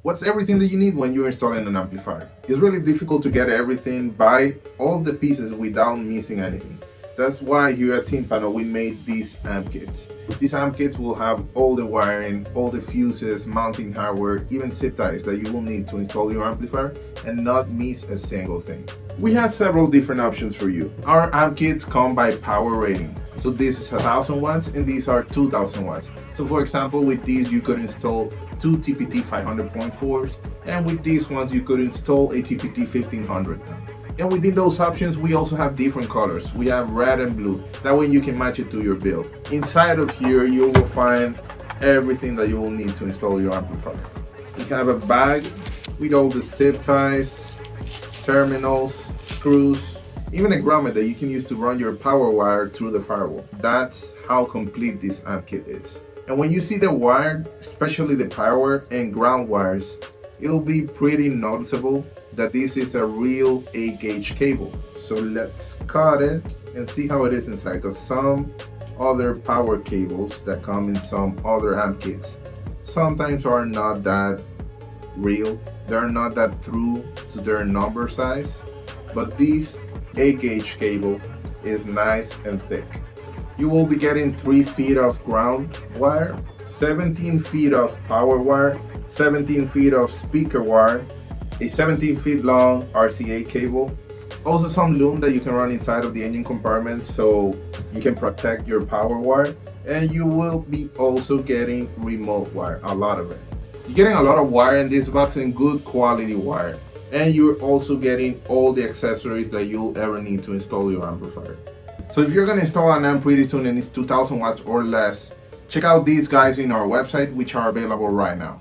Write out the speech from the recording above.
What's everything that you need when you're installing an amplifier? It's really difficult to get everything, buy all the pieces without missing anything. That's why here at Timpano we made these amp kits. These amp kits will have all the wiring, all the fuses, mounting hardware, even zip ties that you will need to install your amplifier and not miss a single thing. We have several different options for you. Our amp kits come by power rating. So this is 1000 watts and these are 2000 watts. So for example, with these you could install two TPT 500.4s, and with these ones you could install a TPT 1500. And within those options we also have different colors. We have red and blue, that way you can match it to your build. Inside of here you will find everything that you will need to install your amplifier. We have a bag with all the zip ties, terminals, screws, even a grommet that you can use to run your power wire through the firewall. That's how complete this amp kit is. And when you see the wire, especially the power and ground wires, it'll be pretty noticeable that this is a real 8-gauge cable. So let's cut it and see how it is inside, because some other power cables that come in some other amp kits sometimes are not that real. They're not that true to their number size, but this 8-gauge cable is nice and thick. You will be getting 3 feet of ground wire, 17 feet of power wire, 17 feet of speaker wire, a 17 feet long RCA cable, also some loom that you can run inside of the engine compartment so you can protect your power wire, and you will be also getting remote wire, a lot of it. You're getting a lot of wire in this box and good quality wire, and you're also getting all the accessories that you'll ever need to install your amplifier. So if you're going to install an amp pretty soon and it's 2000 watts or less, check out these guys in our website, which are available right now.